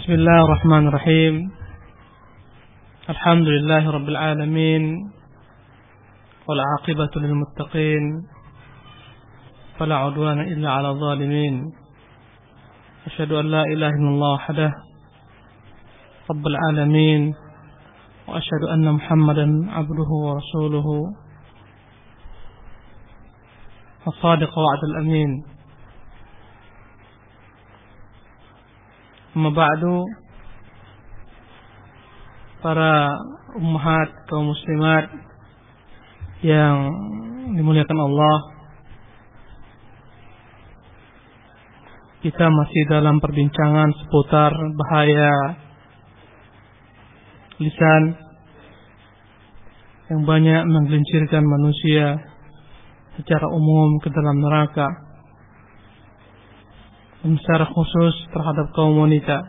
بسم الله الرحمن الرحيم الحمد لله رب العالمين والعاقبة للمتقين فلا عدوان إلا على الظالمين أشهد أن لا إله إلا الله وحده رب العالمين وأشهد أن محمدا عبده ورسوله الصادق وعد الأمين. Amma ba'du, para ummahat kaum muslimat yang dimuliakan Allah, kita masih dalam perbincangan seputar bahaya lisan yang banyak menggelincirkan manusia secara umum ke dalam neraka, dan secara khusus terhadap kaum wanita.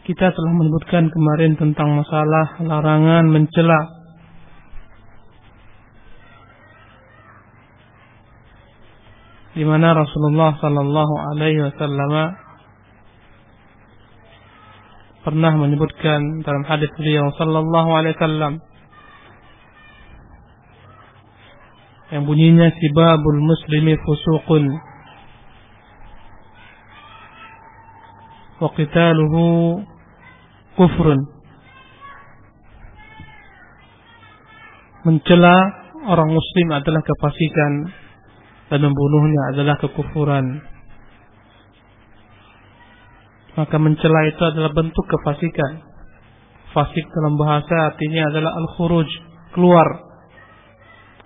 Kita telah menyebutkan kemarin tentang masalah larangan mencela, di mana Rasulullah sallallahu alaihi wasallam pernah menyebutkan dalam hadis beliau sallallahu alaihi wasallam yang bunyinya sibabul muslimi fusuqun wa qitaluhu kufrun. Mencela orang muslim adalah kefasikan dan membunuhnya adalah kekufuran. Maka mencela itu adalah bentuk kefasikan. Fasik dalam bahasa artinya adalah al-khuruj, keluar.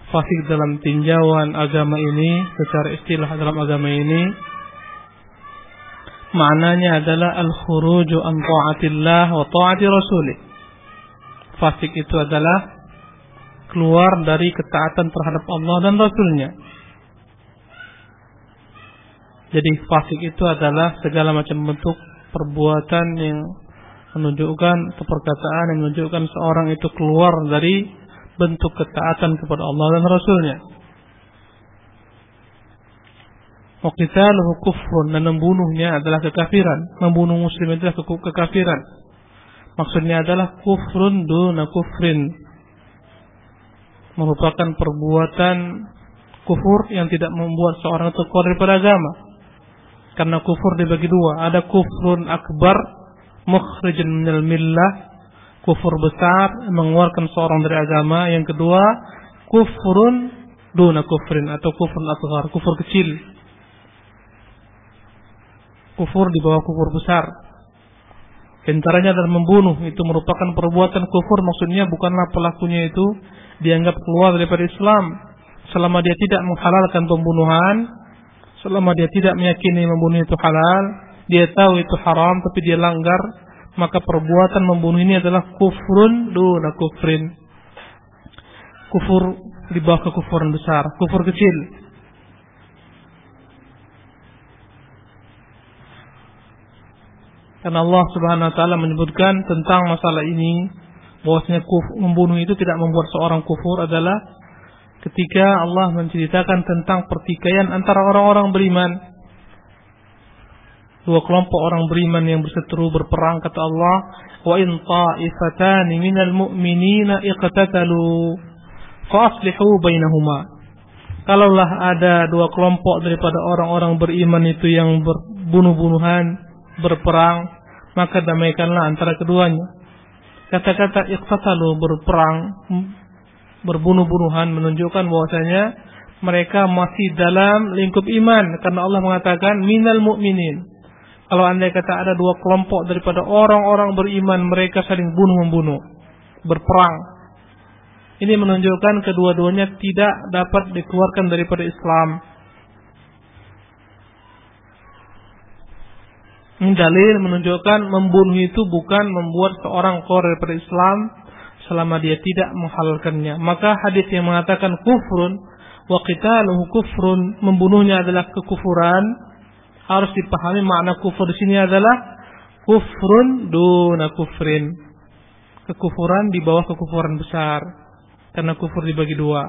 Fasik dalam tinjauan agama ini, secara istilah dalam agama ini, maknanya adalah al-khuruju an ta'atillah wa ta'ati rasulih. Fasik itu adalah keluar dari ketaatan terhadap Allah dan Rasulnya. Jadi fasik itu adalah segala macam bentuk perbuatan yang menunjukkan, atau perkataan yang menunjukkan seorang itu keluar dari bentuk ketaatan kepada Allah dan Rasulnya. Wa qitaluhu kufrun, dan membunuhnya adalah kekafiran. Membunuh muslim adalah kekafiran. Maksudnya adalah kufrun duna kufrin, merupakan perbuatan kufur yang tidak membuat seorang itu keluar daripada agama. Karena kufur dibagi dua, ada kufrun akbar mukhrijun minal millah, kufur besar mengeluarkan seorang dari agama. Yang kedua, kufrun duna kufrin atau kufrun asghar, kufur kecil, kufur di bawah kufur besar. Antaranya adalah membunuh, itu merupakan perbuatan kufur. Maksudnya bukanlah pelakunya itu dianggap keluar daripada Islam selama dia tidak menghalalkan pembunuhan, selama dia tidak meyakini membunuh itu halal, dia tahu itu haram tapi dia langgar, maka perbuatan membunuh ini adalah kufrun duna kufrin, kufur di bawah kekufuran besar, kufur kecil. Karena Allah Subhanahu wa taala menyebutkan tentang masalah ini, bahwasanya membunuh itu tidak membuat seorang kufur adalah ketika Allah menceritakan tentang pertikaian antara orang-orang beriman. Dua kelompok orang beriman yang berseteru berperang, kata Allah, wa in ta'ifatani minal mu'minina iqtatalu fa aslihu bainahuma. Kalaulah ada dua kelompok daripada orang-orang beriman itu yang berbunuh-bunuhan, berperang, maka damaikanlah antara keduanya. Kata-kata iqtatalu, berperang, berbunuh-bunuhan, menunjukkan bahwasanya mereka masih dalam lingkup iman, karena Allah mengatakan minal mu'minin. Kalau andai kata ada dua kelompok daripada orang-orang beriman, mereka saling bunuh-membunuh, berperang, ini menunjukkan kedua-duanya tidak dapat dikeluarkan daripada Islam. Ini dalil menunjukkan membunuh itu bukan membuat seorang keluar daripada Islam selama dia tidak menghalalkannya. Maka hadis yang mengatakan kufrun wa qitaluhu kufrun, membunuhnya adalah kekufuran, harus dipahami makna kufur di sini adalah kufrun duna kufrin, kekufuran di bawah kekufuran besar. Karena kufur dibagi dua,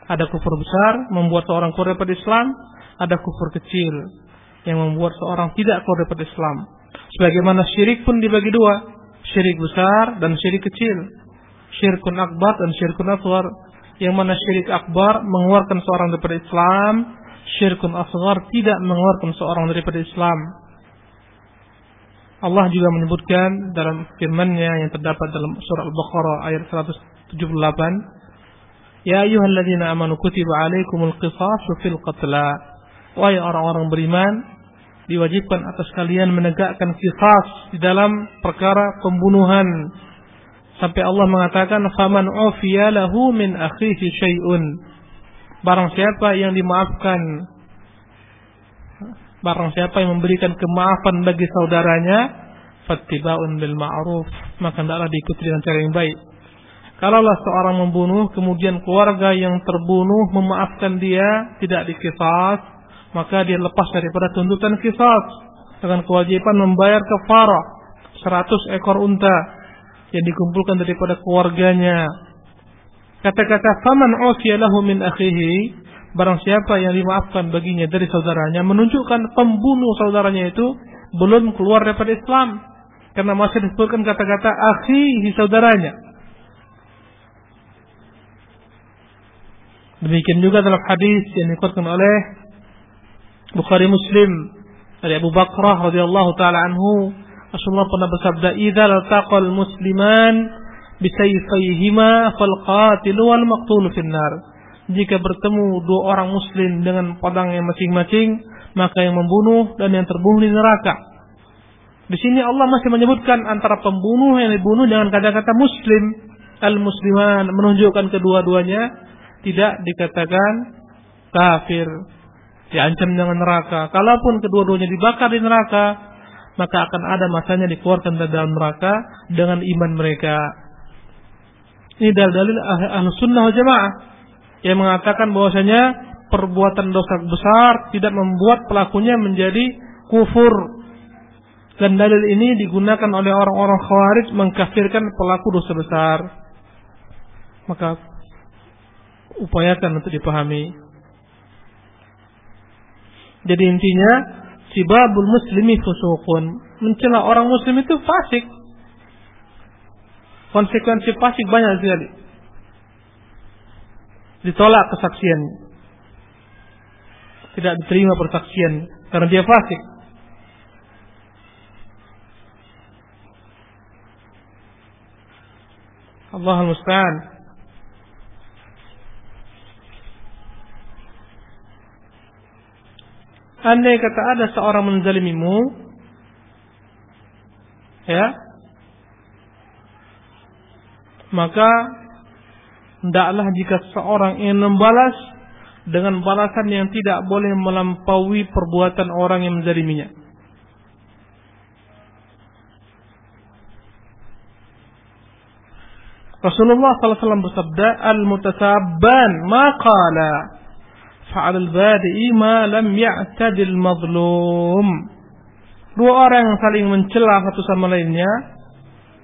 Ada kufur besar membuat seorang keluar daripada Islam, ada kufur kecil yang membuat seorang tidak keluar dari Islam. Sebagaimana syirik pun dibagi dua, syirik besar dan syirik kecil, syirkun akbar dan syirkun asghar. Yang mana syirik akbar mengeluarkan seorang daripada Islam, syirkun asghar tidak mengeluarkan seorang daripada Islam. Allah juga menyebutkan dalam firman-Nya yang terdapat dalam surah Al-Baqarah ayat 178, Ya ayyuhalladzina amanu kutiba alaikumul qisasu fil qatla. Wahai orang-orang beriman, diwajibkan atas kalian menegakkan qisas di dalam perkara pembunuhan. Sampai Allah mengatakan, faman ufiya lahu min akhihi syai'un. Barang siapa yang dimaafkan, barang siapa yang memberikan kemaafan bagi saudaranya, fattiba'un bil ma'ruf, maka hendaklah diikuti dengan cara yang baik. Kalaulah seorang membunuh, kemudian keluarga yang terbunuh memaafkan dia, tidak dikisas, maka dia lepas daripada tuntutan kisas dengan kewajiban membayar kafarah 100 ekor unta yang dikumpulkan daripada keluarganya. Kata-kata faman ufiya lahu min akhihi, barang siapa yang dimaafkan baginya dari saudaranya, menunjukkan pembunuh saudaranya itu belum keluar daripada Islam, karena masih disebutkan kata-kata akhihi, saudaranya. Demikian juga dalam hadis yang dikutip oleh Bukhari Muslim dari Abu Bakrah radhiyallahu taala anhu, Rasulullah pernah bersabda, "Idza laqal musliman bisayfayhima fal qatil wal maqtul finnar." Jika bertemu dua orang muslim dengan pedangnya masing-masing, maka yang membunuh dan yang terbunuh di neraka. Di sini Allah masih menyebutkan antara pembunuh yang dibunuh dengan kata-kata muslim, al-musliman, menunjukkan kedua-duanya tidak dikatakan kafir, diancam dengan neraka. Kalaupun kedua-duanya dibakar di neraka, maka akan ada masanya dikeluarkan dari dalam neraka dengan iman mereka. Ini dalil Ahlus Sunnah wal Jamaah yang mengatakan bahwasanya perbuatan dosa besar tidak membuat pelakunya menjadi kufur. Dan dalil ini digunakan oleh orang-orang Khawarij mengkafirkan pelaku dosa besar. Maka upayakan untuk dipahami. Jadi intinya, sibabul muslimi fusuqun, mencela orang muslim itu fasik. Konsekuensi fasik banyak sekali. Ditolak kesaksiannya, tidak diterima persaksian karena dia fasik. Allahul musta'an. Andai kata ada seorang menzalimimu, ya, maka hendaklah jika seorang ingin membalas dengan balasan yang tidak boleh melampaui perbuatan orang yang menzaliminya. Rasulullah SAW bersabda, al-mutasabban ma qala fa'al al-badi'i ma lam ya'tadil mazlum. Dua orang yang saling mencela satu sama lainnya,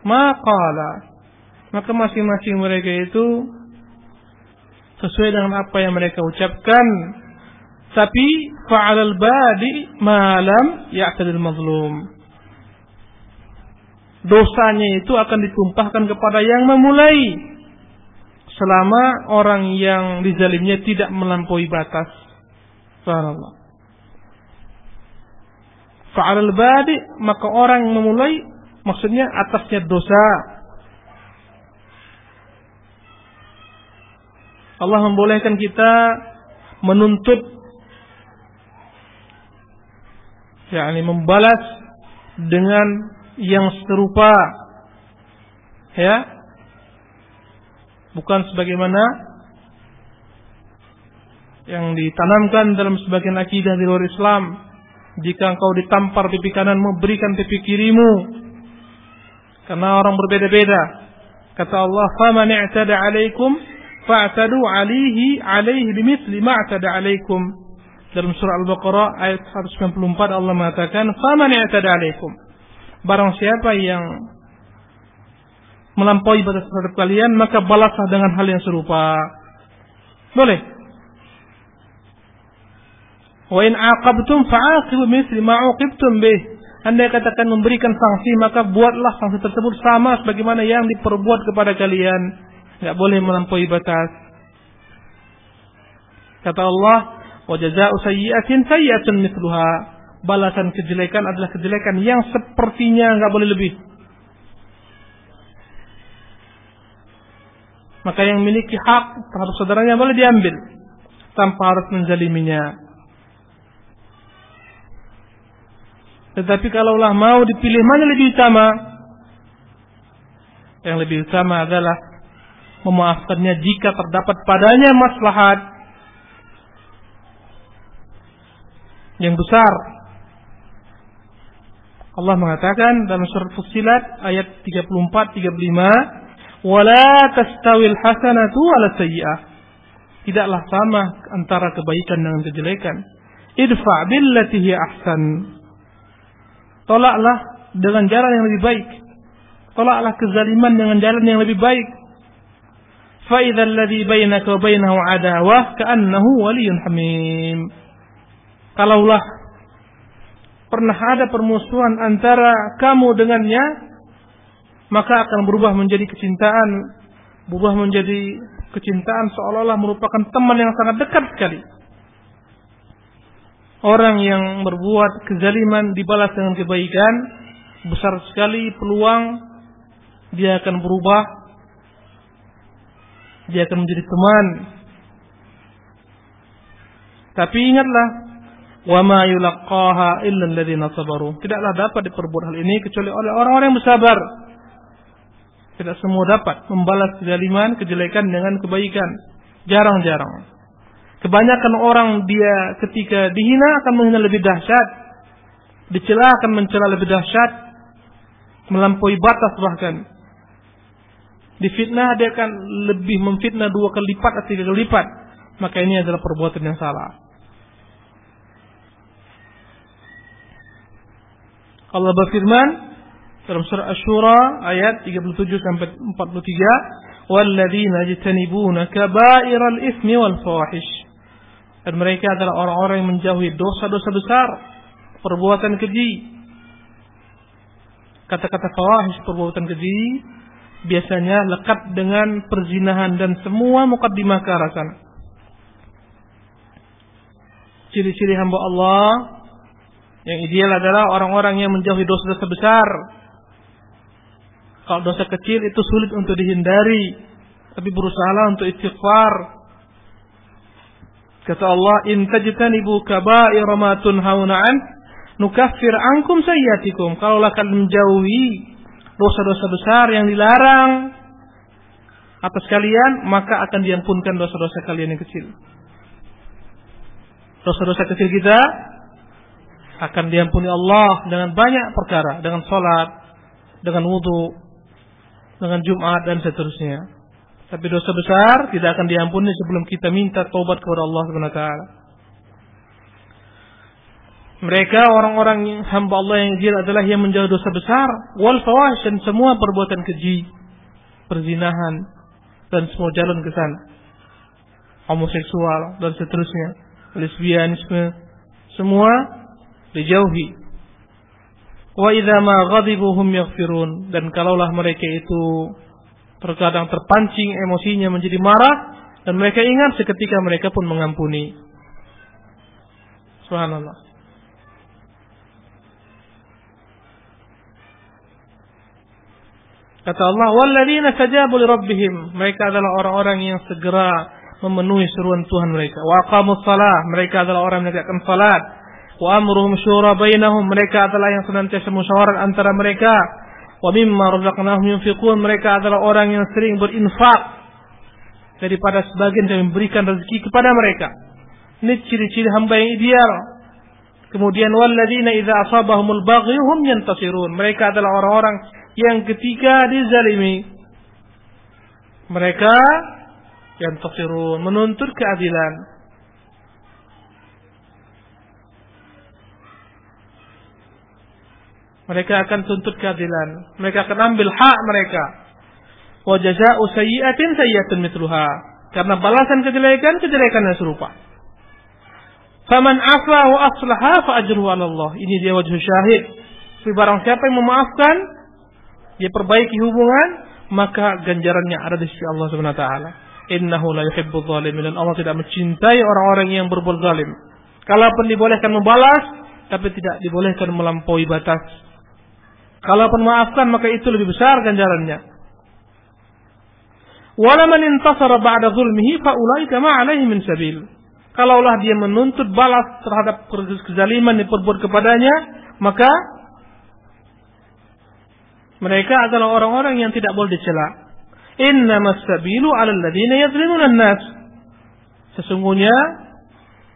maqala, maka masing-masing mereka itu sesuai dengan apa yang mereka ucapkan. Tapi fa'al al-badi' ma lam ya'tadil mazlum, dosanya itu akan ditumpahkan kepada yang memulai, selama orang yang dizalimnya tidak melampaui batas. Subhanallah. Fa'al badi, maka orang yang memulai, maksudnya atasnya dosa. Allah membolehkan kita menuntut, yakni membalas dengan yang serupa, ya, bukan sebagaimana yang ditanamkan dalam sebagian akidah di luar Islam. Jika engkau ditampar pipi kananmu, berikan pipi kirimu, karena orang berbeda-beda. Kata Allah, faman i'tada 'alaikum fa'tadu 'alaihi bimithli ma i'tada 'alaikum. Dalam surah Al-Baqarah ayat 194 Allah mengatakan, faman i'tada 'alaikum, barang siapa yang melampaui batas terhadap kalian, maka balaslah dengan hal yang serupa. Boleh. Wa in aqabtum fa'aqibu mithli ma 'uqibtum bih. Andai katakan memberikan sanksi, maka buatlah sanksi tersebut sama sebagaimana yang diperbuat kepada kalian. Enggak boleh melampaui batas. Kata Allah, wa jazaa'u sayyi'atin sayyi'atun mithluha. Balasan kejelekan adalah kejelekan yang sepertinya, enggak boleh lebih. Maka yang memiliki hak terhadap saudaranya boleh diambil tanpa harus menzaliminya. Tetapi kalaulah mau dipilih mana lebih utama, yang lebih utama adalah memaafkannya jika terdapat padanya maslahat yang besar. Allah mengatakan dalam surat Fussilat ayat 34-35, wala tastawil hasanatu wala sayyi'ah. Tidaklah sama antara kebaikan dengan kejelekan. Idfa' billati hiya ahsan. Tolaklah dengan jalan yang lebih baik. Tolaklah kezaliman dengan jalan yang lebih baik. Fa idzal ladzi bainaka wa bainahu adawah ka'annahu waliyyun hamim. Kalaulah pernah ada permusuhan antara kamu dengannya, maka akan berubah menjadi kecintaan, berubah menjadi kecintaan seolah-olah merupakan teman yang sangat dekat sekali. Orang yang berbuat kezaliman dibalas dengan kebaikan, besar sekali peluang dia akan berubah, dia akan menjadi teman. Tapi ingatlah, wa ma yulaqqaha illa alladziina sabaru. Tidaklah dapat diperbuat hal ini kecuali oleh orang-orang yang bersabar. Tidak semua dapat membalas kezaliman, kejelekan dengan kebaikan. Jarang-jarang. Kebanyakan orang dia ketika dihina akan menghina lebih dahsyat, dicela akan mencela lebih dahsyat, melampaui batas bahkan. Difitnah dia akan lebih memfitnah 2 kali lipat atau 3 kali lipat. Maka ini adalah perbuatan yang salah. Allah berfirman dalam surah Asy-Syura ayat 37-43, walladzina yajtanibuna kaba'iral itsmi wal fawahish. Dan mereka adalah orang-orang yang menjauhi dosa-dosa besar, perbuatan keji. Kata-kata fawahish, perbuatan keji, biasanya lekat dengan perzinahan dan semua muqaddimah ke arah sana. Ciri-ciri hamba Allah yang ideal adalah orang-orang yang menjauhi dosa-dosa besar. Kalau dosa kecil itu sulit untuk dihindari, tapi berusahalah untuk istighfar. Kata Allah, in tajtanibu kaba'ira ma tunhauna an nukaffir ankum sayyi'atikum. Kalaulah kalian menjauhi dosa-dosa besar yang dilarang atas kalian, maka akan diampunkan dosa-dosa kalian yang kecil. Dosa-dosa kecil kita akan diampuni Allah dengan banyak perkara, dengan salat, dengan wudu, dengan Jumat dan seterusnya. Tapi dosa besar tidak akan diampuni sebelum kita minta taubat kepada Allah Subhanahu wa taala. Mereka orang-orang yang hamba Allah yang ideal adalah yang menjauhi dosa besar, wal fawahish, dan semua perbuatan keji, perzinahan dan semua jalan ke sana. Homoseksual dan seterusnya, lesbianisme, semua dijauhi. Wa idza ma ghadibu hum yaghfirun, dan kalaulah mereka itu terkadang terpancing emosinya menjadi marah, dan mereka ingat seketika mereka pun mengampuni. Subhanallah. Kata Allah, walladzina stajabu li rabbihim, mereka adalah orang-orang yang segera memenuhi seruan Tuhan mereka. Wa aqamus shalah, mereka adalah orang yang menegakkan salat. Wa amruhum syura bainahum, mereka adalah yang senantiasa musyawarah antara mereka. Wa mimma razaqnahum yunfiqun, mereka adalah orang yang sering berinfak daripada sebagian yang memberikan rezeki kepada mereka. Ini ciri-ciri hamba yang ideal. Kemudian walladzina idza asabahumul baghy hum yantasirun, mereka adalah orang-orang yang ketika dizalimi mereka yantasirun, menuntut keadilan. Mereka akan tuntut keadilan. Mereka akan ambil hak mereka. Wa jazaa'u sayyi'atin sayyi'atun mithluha. Karena balasan kejelekan, kejelekan yang serupa. Faman afa wa aslaha fa ajruhu 'ala Allah. Ini dia wajh syahid. Barang siapa yang memaafkan, dia perbaiki hubungan, maka ganjarannya ada di sisi Allah Subhanahu wa taala. Innahu la yuhibbudz zalimin. Dan Allah tidak mencintai orang-orang yang berbuat zalim. Kalaupun dibolehkan membalas, tapi tidak dibolehkan melampaui batas. Kalaupun maafkan, maka itu lebih besar ganjarannya. Wala man intasara ba'da zulmihi fa ulaika ma 'alaihi min sabil. Kalaulah dia menuntut balas terhadap kezaliman yang diperbuat kepadanya, maka mereka adalah orang-orang yang tidak boleh dicela. Innamas sabilu 'alal ladzina yadhlimuna an-nas. Sesungguhnya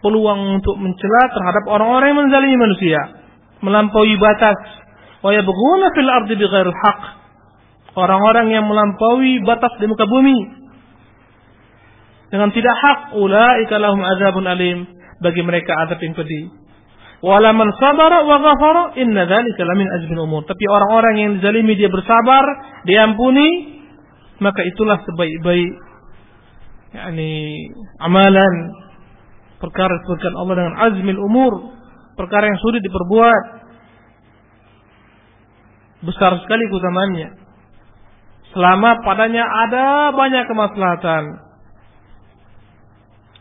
peluang untuk mencela terhadap orang-orang yang menzalimi manusia, melampaui batas. Wa yabghuna fil ardi bighairil haqq. Orang-orang yang melampaui batas di muka bumi dengan tidak hak, ulaika lahum adzabun alim, bagi mereka azab yang pedih. Wala man sabara wa ghafara inna dzalika lamin azmil umur. Tapi orang-orang yang dizalimi dia bersabar, diampuni, maka itulah sebaik-baik amalan. Perkara disebutkan Allah dengan azmil umur, perkara yang sulit diperbuat, besar sekali keutamaannya, selama padanya ada banyak kemaslahatan.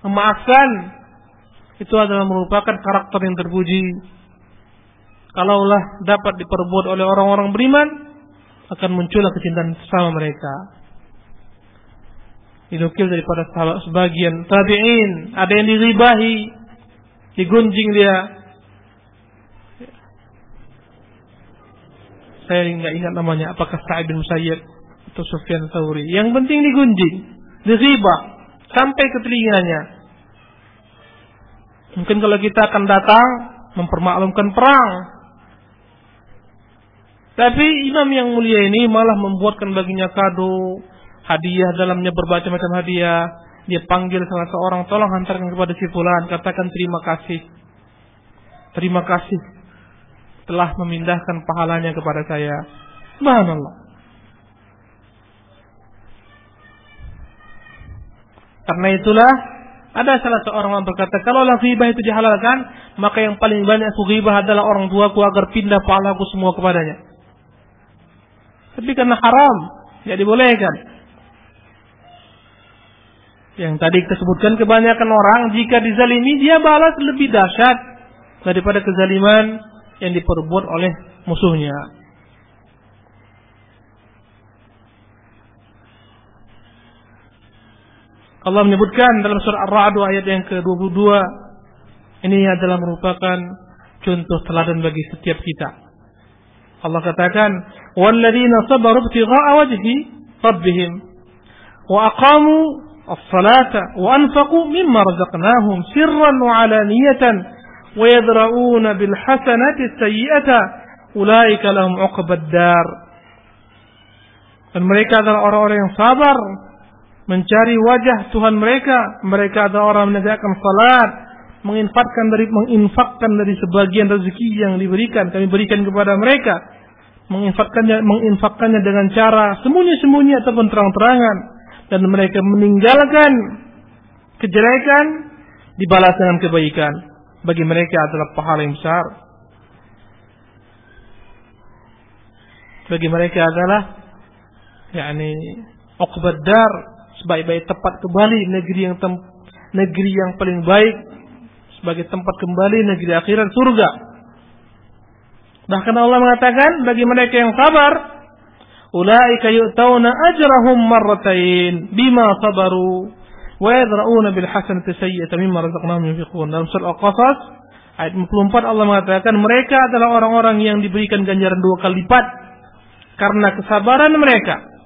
Memaafkan itu adalah merupakan karakter yang terpuji. Kalaulah dapat diperbuat oleh orang-orang beriman, akan muncullah kecintaan sesama mereka. Dinukil daripada sahabat sebagian tabi'in, ada yang diribahi, digunjing dia. Saya enggak ingat namanya, apakah Sa'id bin Musayyib atau Sufyan Tsauri. Yang penting digunjing, diribah sampai ke telinganya. Mungkin kalau kita akan datang mempermaklumkan perang, tapi imam yang mulia ini malah membuatkan baginya kado, hadiah, dalamnya berbagai macam hadiah. Dia panggil salah seorang, tolong hantarkan kepada si fulan, katakan terima kasih. Terima kasih telah memindahkan pahalanya kepada saya. Subhanallah. Karena itulah ada salah seorang yang berkata, kalau ghibah itu dihalalkan, maka yang paling banyak aku ghibah adalah orang tuaku agar pindah pahalaku semua kepadanya. Tapi karena haram, tidak dibolehkan. Yang tadi kita sebutkan, kebanyakan orang jika dizalimi, dia balas lebih dahsyat daripada kezaliman yang diperbuat oleh musuhnya. Allah menyebutkan dalam surah Ar-Ra'd ayat yang ke-22, ini adalah merupakan contoh teladan bagi setiap kita. Allah katakan, "Walladzina sabaru ibtigha'a wajhi rabbihim wa aqamu as-salata wa anfaqu mimma razaqnahum sirran wa 'alaniyatan wa yadra'una bil hasanati as-sayyi'ata ulaika lahum 'uqbad dar." Dan mereka adalah orang-orang yang sabar mencari wajah Tuhan mereka. Mereka adalah orang menegakkan salat, menginfakkan dari sebagian rezeki yang diberikan, kami berikan kepada mereka, menginfakkannya dengan cara sembunyi-sembunyi ataupun terang-terangan, dan mereka meninggalkan kejelekan, dibalas dengan kebaikan. Bagi mereka adalah pahala yang besar. Bagi mereka adalah uqbad dar, sebaik-baik tempat kembali, negeri yang paling baik, sebagai tempat kembali negeri akhirat, surga. Bahkan Allah mengatakan bagi mereka yang sabar, ulaika yu'tauna ajrahum marratain bima sabaru wa yadra'una bil hasanati sayyi'atan mimma razaqnahum yunfiqun. Dalam surah Al-Qasas ayat 54 Allah mengatakan mereka adalah orang-orang yang diberikan ganjaran 2 kali lipat karena kesabaran mereka.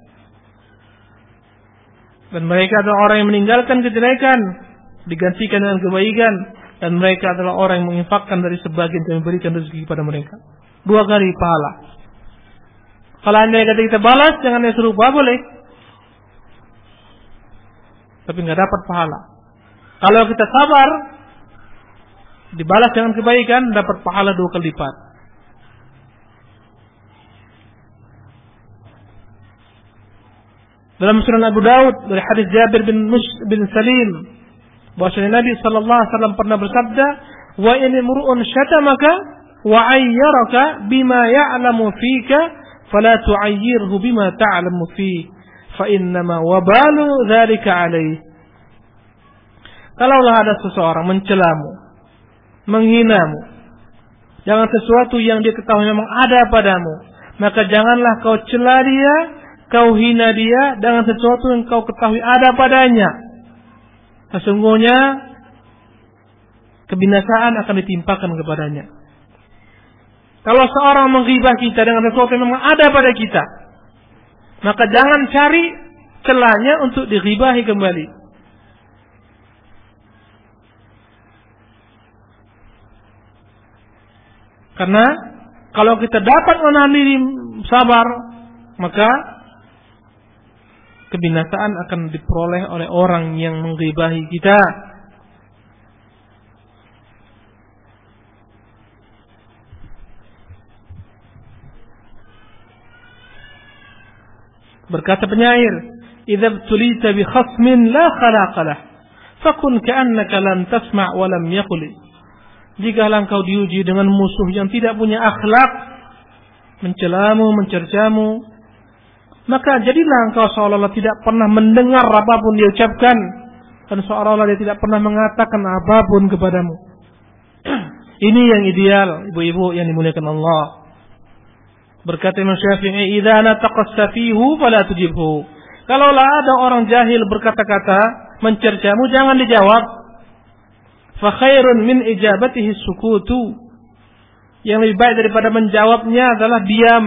Dan mereka adalah orang yang meninggalkan kejelekan, digantikan dengan kebaikan. Dan mereka adalah orang yang menginfakkan dari sebagian kami berikan rezeki kepada mereka. 2 kali pahala. Kalau anda kata kita balas, jangan yang serupa, boleh. Tapi nggak dapat pahala. Kalau kita sabar, dibalas dengan kebaikan, dapat pahala 2 kali lipat. Dalam Sunan Abu Daud dari hadis Jabir bin Salim, bahwasanya Nabi sallallahu alaihi wasallam pernah bersabda, Wa in imru'un syatamaka wa 'ayyaraka bima ya'lamu fika fala tu'ayyirhu bima ta'lamu fi fa innama wabalu dzalika 'alaihi. Kalaulah ada seseorang mencelamu, menghinamu, jangan sesuatu yang dia ketahui memang ada padamu, maka janganlah kau cela dia, kau hina dia dengan sesuatu yang kau ketahui ada padanya. Sesungguhnya kebinasaan akan ditimpakan kepadanya. Kalau seorang menghibah kita dengan sesuatu yang memang ada pada kita, maka jangan cari celahnya untuk dighibahi kembali. Karena kalau kita dapat menahan diri sabar, maka kebinasaan akan diperoleh oleh orang yang menggibahi kita. Berkata penyair, "Idza btulita bi khasmin la khalaqa lah, fakun ka'annaka lam tasma' wa lam yaqul." Jika engkau diuji dengan musuh yang tidak punya akhlak, mencelamu, mencercamu, maka jadilah engkau seolah-olah tidak pernah mendengar apapun dia ucapkan, dan seolah-olah dia tidak pernah mengatakan apapun kepadamu. Ini yang ideal, ibu-ibu yang dimuliakan Allah. Berkata Imam Syafi'i, "Idza nataqa safihu fala tujibhu." Kalaulah ada orang jahil berkata-kata, mencercamu, jangan dijawab. Fa khairun min ijabatihi sukutu. Yang lebih baik daripada menjawabnya adalah diam.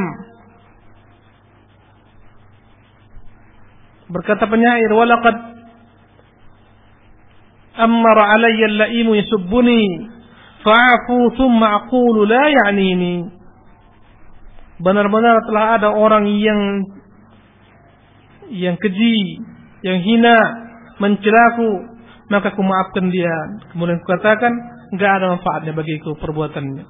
Berkata penyair, "Walaqad amara alayya al-la'imu yasubbuni fa'afu thumma aqulu la ya'nini." Benar-benar telah ada orang yang keji, yang hina, mencelaku, maka aku maafkan dia. Kemudian aku katakan, enggak ada manfaatnya bagiku perbuatannya.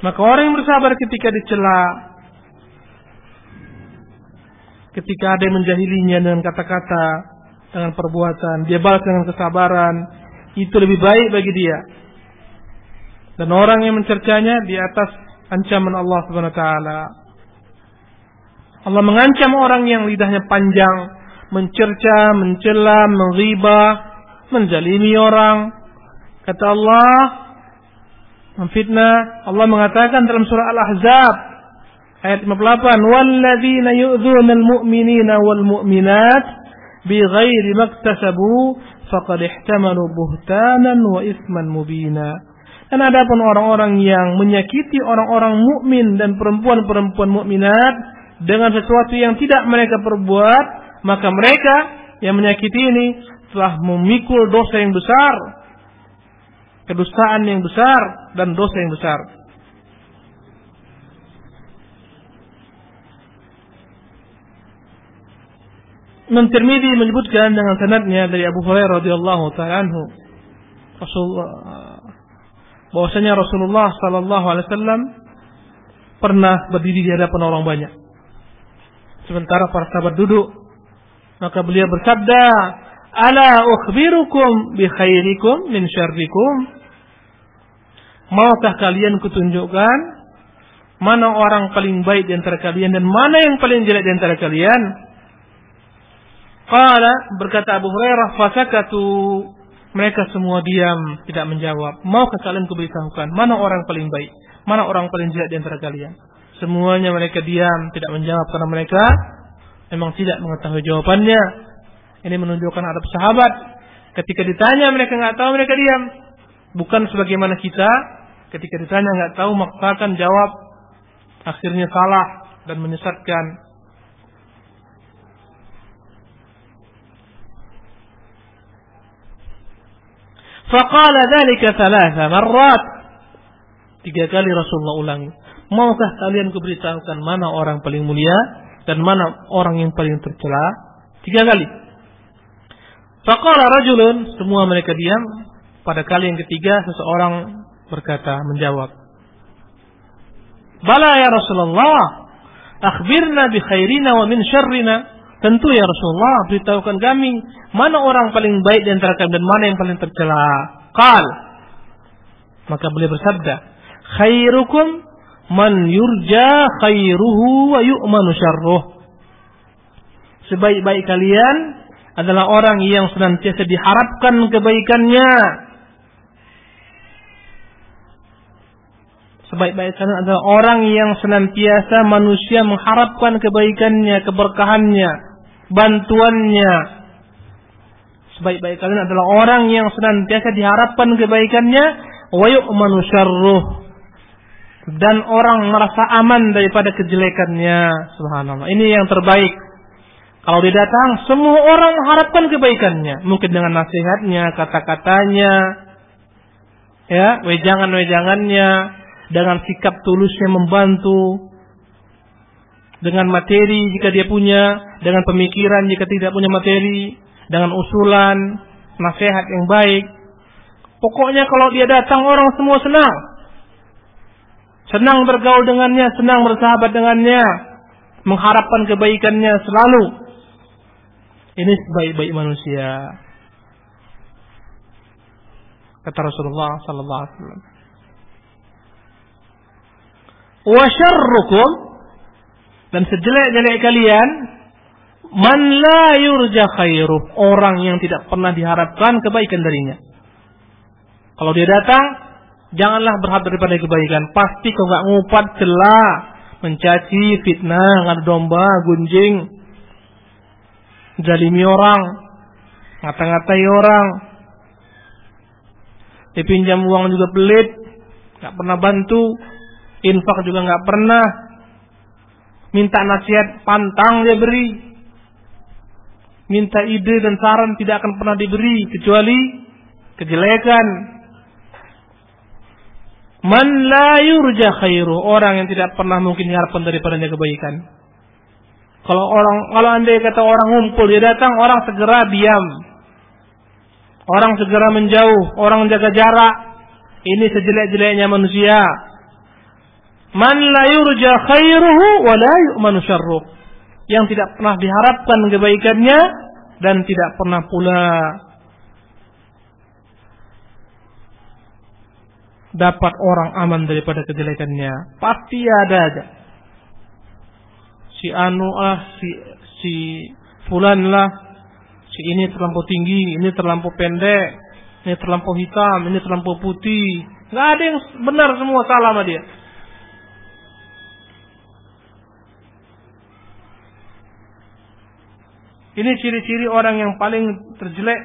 Maka orang yang bersabar ketika dicela, ketika ada yang menjahilinya dengan kata-kata, dengan perbuatan, dia balas dengan kesabaran, itu lebih baik bagi dia. Dan orang yang mencercanya di atas ancaman Allah Subhanahu wa taala. Allah mengancam orang yang lidahnya panjang, mencerca, mencela, menghibah, menzalimi orang. Kata Allah, memfitnah. Allah mengatakan dalam surah Al-Ahzab ayat 58, "Walladzina yu'dzuna al-mu'minina wal mu'minat bighairi maktasabu faqad ihtamalu buhtanan wa itsman mubina." Dan adapun orang-orang yang menyakiti orang-orang mukmin dan perempuan-perempuan mukminat dengan sesuatu yang tidak mereka perbuat, maka mereka yang menyakiti ini telah memikul dosa yang besar, kedustaan yang besar, dan dosa yang besar. Imam Tirmidzi menyebutkan dengan sanadnya dari Abu Hurairah radhiyallahu ta'ala anhu, bahwasanya Rasulullah sallallahu alaihi wasallam pernah berdiri di hadapan orang banyak. Sementara para sahabat duduk, maka beliau bersabda, "Ala ukhbirukum bi khairikum min syarrikum?" Maukah kalian kutunjukkan mana orang paling baik di antara kalian dan mana yang paling jelek di antara kalian? Qala, berkata Abu Hurairah, fasakatu. Mereka semua diam, tidak menjawab. Maukah kalian kuberitahukan mana orang paling baik, mana orang paling jelek di antara kalian? Semuanya mereka diam, tidak menjawab karena mereka memang tidak mengetahui jawabannya. Ini menunjukkan adab sahabat. Ketika ditanya mereka nggak tahu, mereka diam. Bukan sebagaimana kita, ketika ditanya nggak tahu, maksakan jawab, akhirnya salah dan menyesatkan. Faqala dzalika thalatha marrat. 3 kali Rasulullah ulangi. Maukah kalian kuberitahukan mana orang paling mulia dan mana orang yang paling tercela? 3 kali. Faqala rajulun, semua mereka diam. Pada kali yang ketiga seseorang berkata, menjawab, "Bala ya Rasulullah, akhbirna bi khairina wa min syarrina." Tentu ya Rasulullah, beritahukan kami mana orang paling baik di antara kami dan mana yang paling tercela. Qal, maka beliau bersabda, khairukum man yurja khairuhu wa yu'manu syarruh. Sebaik-baik kalian adalah orang yang senantiasa diharapkan kebaikannya. Sebaik-baik kalian adalah orang yang senantiasa manusia mengharapkan kebaikannya, keberkahannya, bantuannya. Sebaik-baik kalian adalah orang yang senantiasa diharapkan kebaikannya, wa yu'manu syarruh, dan orang merasa aman daripada kejelekannya. Subhanallah. Ini yang terbaik. Kalau dia datang, semua orang mengharapkan kebaikannya. Mungkin dengan nasihatnya, kata-katanya, ya, wejangan-wejangannya, dengan sikap tulusnya membantu, dengan materi jika dia punya, dengan pemikiran jika tidak punya materi, dengan usulan, nasihat yang baik. Pokoknya kalau dia datang, orang semua senang. Senang bergaul dengannya, senang bersahabat dengannya, mengharapkan kebaikannya selalu. Ini sebaik-baik manusia, kata Rasulullah sallallahu alaihi wasallam. Wa syarrukum, dan sejelek-jelek kalian, man la yurja khairuh, orang yang tidak pernah diharapkan kebaikan darinya. Kalau dia datang, janganlah berharap daripada kebaikan. Pasti kau enggak ngupat, celah, mencaci, fitnah, ngadu domba, gunjing, zalimi orang, ngata-ngatai orang, dipinjam uang juga pelit, nggak pernah bantu, infak juga nggak pernah, minta nasihat pantang dia beri, minta ide dan saran tidak akan pernah diberi kecuali kejelekan. Man la yurja khairu, orang yang tidak pernah mungkin diharapkan daripadanya kebaikan. Kalau andai kata orang ngumpul, dia datang, orang segera diam, orang segera menjauh, orang menjaga jarak. Ini sejelek-jeleknya manusia. Man la yurja khairuhu wa la yu'manu syarruh, yang tidak pernah diharapkan kebaikannya dan tidak pernah pula dapat orang aman daripada kejelekannya. Pasti ada aja. Si anu si fulan lah, si ini terlampau tinggi, ini terlampau pendek, ini terlampau hitam, ini terlampau putih. Nggak ada yang benar, semua salah sama dia. Ini ciri-ciri orang yang paling terjelek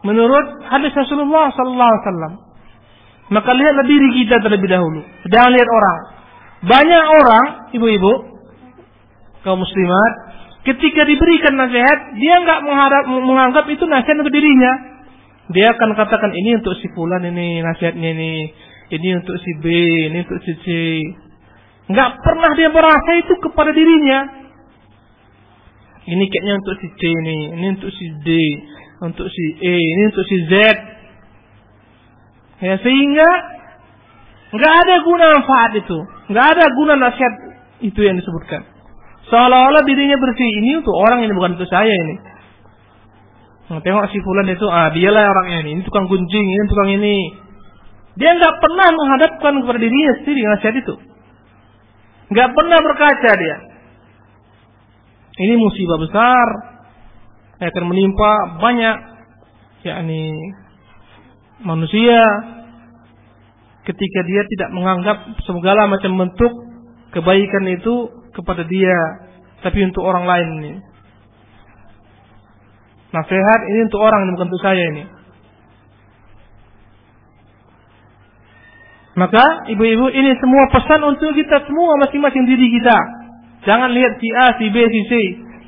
menurut hadis Rasulullah sallallahu alaihi wasallam. Maka lihatlah diri kita terlebih dahulu. Jangan lihat orang. Banyak orang, ibu-ibu, kaum muslimat, ketika diberikan nasihat, dia enggak menganggap itu nasihat untuk dirinya. Dia akan katakan, ini untuk si fulan, ini nasihatnya ini untuk si B, ini untuk si C. Enggak pernah dia merasa itu kepada dirinya. Ini kayaknya untuk si C ini untuk si D, untuk si E, ini untuk si Z. Ya, sehingga enggak ada guna manfaat itu, enggak ada guna nasihat itu yang disebutkan. Seolah-olah dirinya bersih, ini untuk orang ini, bukan untuk saya ini. Nah, tengok si fulan itu, dialah orangnya ini tukang gunjing, ini tukang ini. Dia enggak pernah menghadapkan kepada dirinya sendiri nasihat itu. Enggak pernah berkaca dia. Ini musibah besar yang akan menimpa banyak yakni manusia ketika dia tidak menganggap segala macam bentuk kebaikan itu kepada dia, tapi untuk orang lain ini. Nasihat ini untuk orang, bukan untuk saya ini. Maka ibu-ibu, ini semua pesan untuk kita semua, masing-masing diri kita. Jangan lihat si A, si B, si C.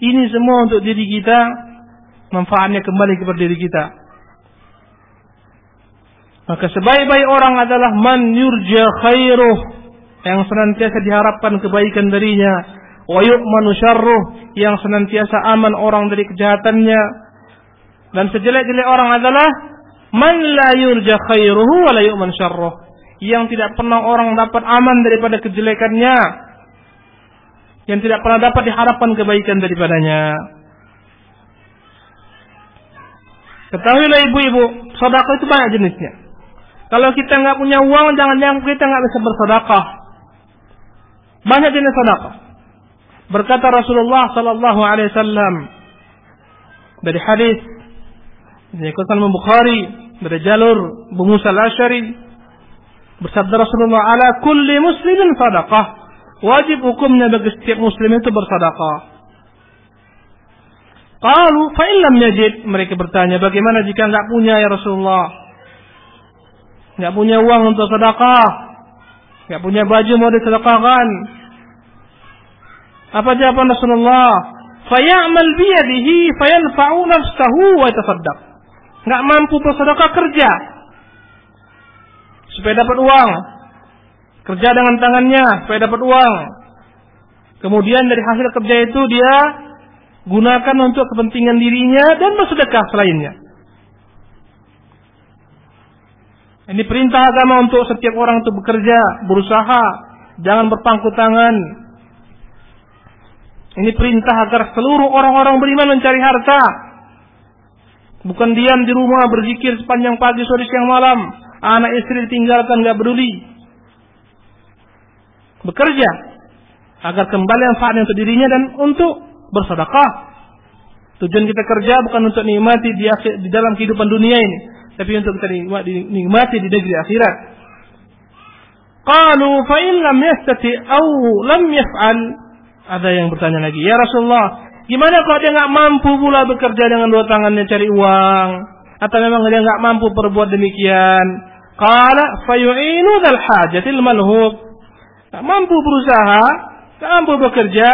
Ini semua untuk diri kita, manfaatnya kembali kepada diri kita. Maka sebaik-baik orang adalah man yurja khairuh, yang senantiasa diharapkan kebaikan darinya, wa yu'manu syarruh, yang senantiasa aman orang dari kejahatannya. Dan sejelek-jelek orang adalah man la yurja khairuhu wa la yu'manu syarruh, yang tidak pernah orang dapat aman daripada kejelekannya, yang tidak pernah dapat diharapkan kebaikan daripadanya. Ketahuilah ibu-ibu, sedekah itu banyak jenisnya. Kalau kita nggak punya uang, jangan-jangan kita nggak bisa bersedekah. Banyak jenis sedekah. Berkata Rasulullah sallallahu alaihi wasallam dari hadis diriwayatkan Imam Bukhari dari jalur Abu Musa al-Asy'ari, bersabda Rasulullah, ala kulli muslimin sedekah. Wajib hukumnya bagi setiap muslim itu bersedekah. Qalu fa illam yajid, mereka bertanya, bagaimana jika enggak punya ya Rasulullah? Enggak punya uang untuk sedekah, enggak punya baju mau disedekahkan. Apa jawaban Rasulullah? Faya'mal bi yadihi fayanfa'u nafsahu wa yatasaddaq. Enggak mampu bersedekah, kerja supaya dapat uang. Kerja dengan tangannya supaya dapat uang. Kemudian dari hasil kerja itu dia gunakan untuk kepentingan dirinya dan bersedekah selainnya. Ini perintah agama untuk setiap orang untuk bekerja, berusaha, jangan berpangku tangan. Ini perintah agar seluruh orang-orang beriman mencari harta. Bukan diam di rumah berzikir sepanjang pagi, sore, siang, malam. Anak istri ditinggalkan, gak peduli. Bekerja agar kembali manfaatnya untuk dirinya dan untuk bersedekah. Tujuan kita kerja bukan untuk nikmati di dalam kehidupan dunia ini, tapi untuk kita nikmati di negeri akhirat. Qalu fa in lam yastati aw lam yaf'al. Ada yang bertanya lagi, ya Rasulullah, gimana kalau dia enggak mampu pula bekerja dengan dua tangannya cari uang, atau memang dia enggak mampu berbuat demikian? Qala fa yu'inu dzal hajatil malhub. Tak mampu berusaha, tak mampu bekerja,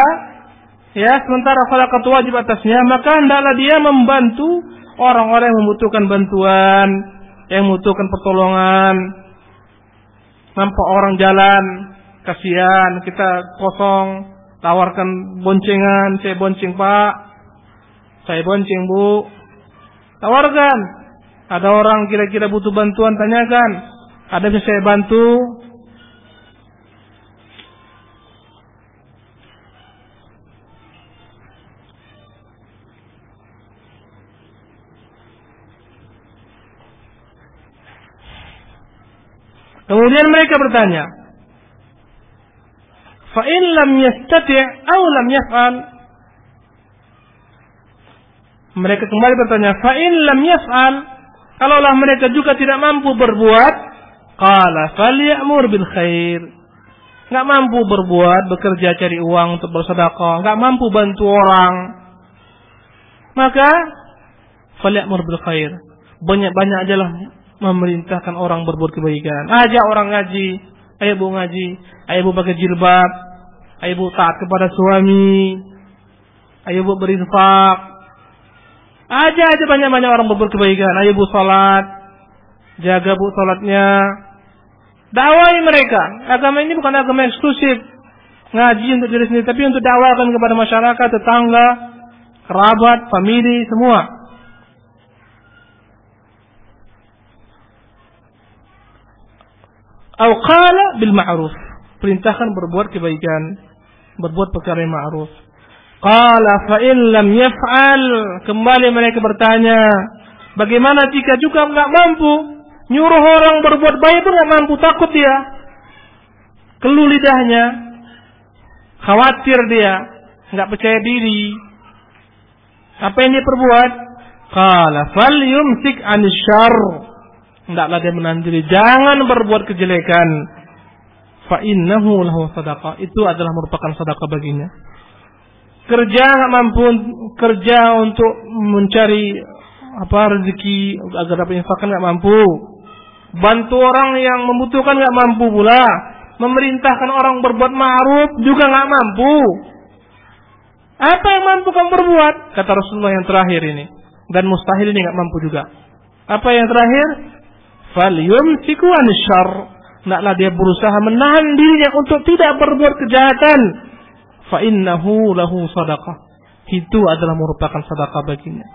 ya, sementara sedekah wajib atasnya, maka hendaklah dia membantu orang-orang yang membutuhkan bantuan, yang membutuhkan pertolongan. Nampak orang jalan, kasihan, kita kosong, tawarkan boncengan, saya bonceng Pak, saya bonceng Bu, tawarkan. Ada orang kira-kira butuh bantuan, tanyakan, ada bisa saya bantu? Kemudian mereka bertanya, fa in lam yastati' aw lam yaf'al. Mereka kembali bertanya, fa in lam yaf'al, kalaulah mereka juga tidak mampu berbuat, qala falya'mur bil khair. Enggak mampu berbuat, bekerja cari uang untuk bersedekah, enggak mampu bantu orang, maka falya'mur bil khair. Banyak-banyak ajalah memerintahkan orang berbuat kebaikan. Ajak orang ngaji, ayo Bu ngaji, ayo Bu pakai jilbab, ayo Bu taat kepada suami, ayo Bu berinfak. Aja banyak-banyak orang berbuat kebaikan. Ayo Bu salat, jaga Bu salatnya. Dakwai mereka. Agama ini bukan agama eksklusif, ngaji untuk diri sendiri, tapi untuk dakwakan kepada masyarakat, tetangga, kerabat, famili, semua. Au qala bil ma'ruf, perintahkan berbuat kebaikan, berbuat perkara yang ma'ruf. Qala fa in lam yaf'al, kembali mereka bertanya, bagaimana jika juga enggak mampu? Nyuruh orang berbuat baik pun enggak mampu, takut dia, keluh lidahnya, khawatir dia, enggak percaya diri. Apa yang dia perbuat? Qala fal yumsik 'anil syarr, hendaklah dia menahan diri, jangan berbuat kejelekan. Fa innahu lahu sadaqah, itu adalah merupakan sedekah baginya. Kerja enggak mampu, kerja untuk mencari rezeki agar dapat infakkan enggak mampu. Bantu orang yang membutuhkan enggak mampu pula. Memerintahkan orang berbuat ma'ruf juga enggak mampu. Apa yang mampu kamu berbuat? Kata Rasulullah yang terakhir ini. Dan mustahil ini enggak mampu juga. Apa yang terakhir? Falyumsiku 'anil syarr. Hendaklah dia berusaha menahan dirinya untuk tidak berbuat kejahatan. Fa innahu lahu sadaqah. Itu adalah merupakan sedekah baginya.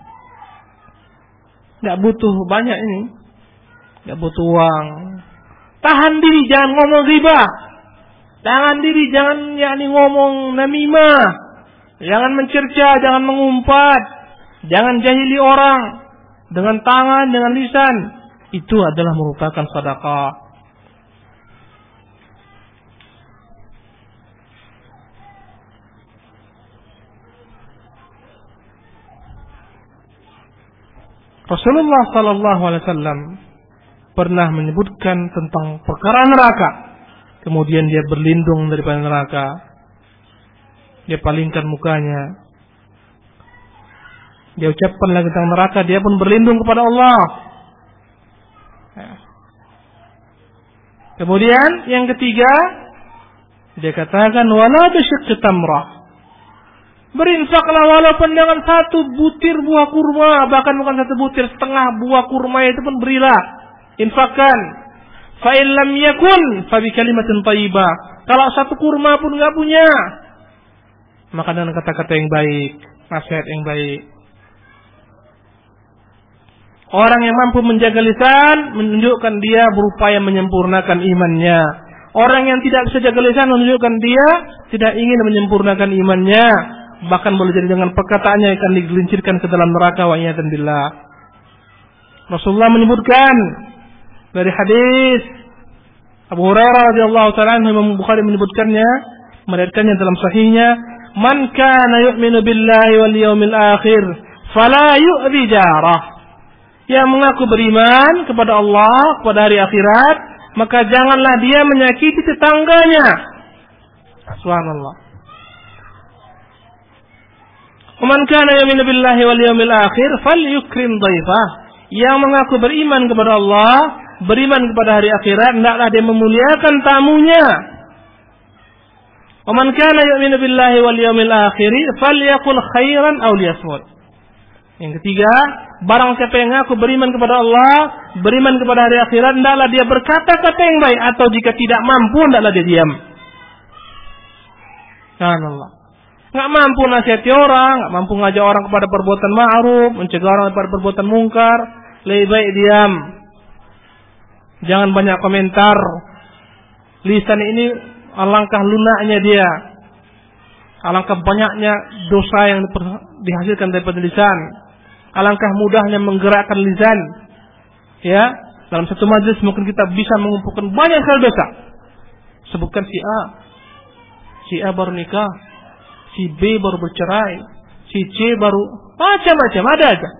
Enggak butuh banyak ini. Enggak butuh uang. Tahan diri, jangan ngomong riba. Tangan diri, jangan ngomong namimah, jangan mencerca, jangan mengumpat, jangan jahili orang dengan tangan, dengan lisan. Itu adalah merupakan sedekah. Rasulullah sallallahu alaihi wasallam pernah menyebutkan tentang perkara neraka. Kemudian dia berlindung daripada neraka. Dia palingkan mukanya. Dia ucapkan lagi tentang neraka, dia pun berlindung kepada Allah. Kemudian yang ketiga, dia katakan wala bisyiqqi tamrah. Berinfaklah walaupun dengan satu butir buah kurma, bahkan bukan satu butir, setengah buah kurma itu pun berilah. Infakkan. Fa in lam yakun fa bi kalimatin thayyibah. Kalau satu kurma pun enggak punya, maka dengan kata-kata yang baik, nasihat yang baik. Orang yang mampu menjaga lisan menunjukkan dia berupaya menyempurnakan imannya. Orang yang tidak bisa jaga lisan menunjukkan dia tidak ingin menyempurnakan imannya. Bahkan boleh jadi dengan perkataannya akan digelincirkan ke dalam neraka wa iyadzan billah. Rasulullah menyebutkan dari hadis Abu Hurairah radhiyallahu taala anhu, Imam Bukhari menyebutkannya, meriwayatkannya dalam sahihnya, "Man kana yu'minu billahi wal yawmil akhir fala yu'dhi jarah." Yang mengaku beriman kepada Allah, kepada hari akhirat, maka janganlah dia menyakiti tetangganya. Subhanallah. Man kana yu'minu billahi wal yawmil akhir falyukrim dhaifah. Yang mengaku beriman kepada Allah, beriman kepada hari akhirat, hendaklah dia memuliakan tamunya. Man kana yu'minu billahi wal yawmil akhir falyaqul khairan aw liyasmut. Yang ketiga, barang siapa yang mengaku beriman kepada Allah, beriman kepada hari akhirat, hendaklah dia berkata-kata yang baik, atau jika tidak mampu hendaklah dia diam. Subhanallah. Nggak mampu nasihati orang, nggak mampu ngajak orang kepada perbuatan ma'ruf, mencegah orang kepada perbuatan mungkar, lebih baik diam. Jangan banyak komentar. Lisan ini alangkah lunaknya dia, alangkah banyaknya dosa yang dihasilkan daripada lisan, alangkah mudahnya menggerakkan lisan. Ya, dalam satu majlis mungkin kita bisa mengumpulkan banyak hal dosa. Sebutkan si A baru nikah, si B baru bercerai, si C baru macam-macam, ada aja.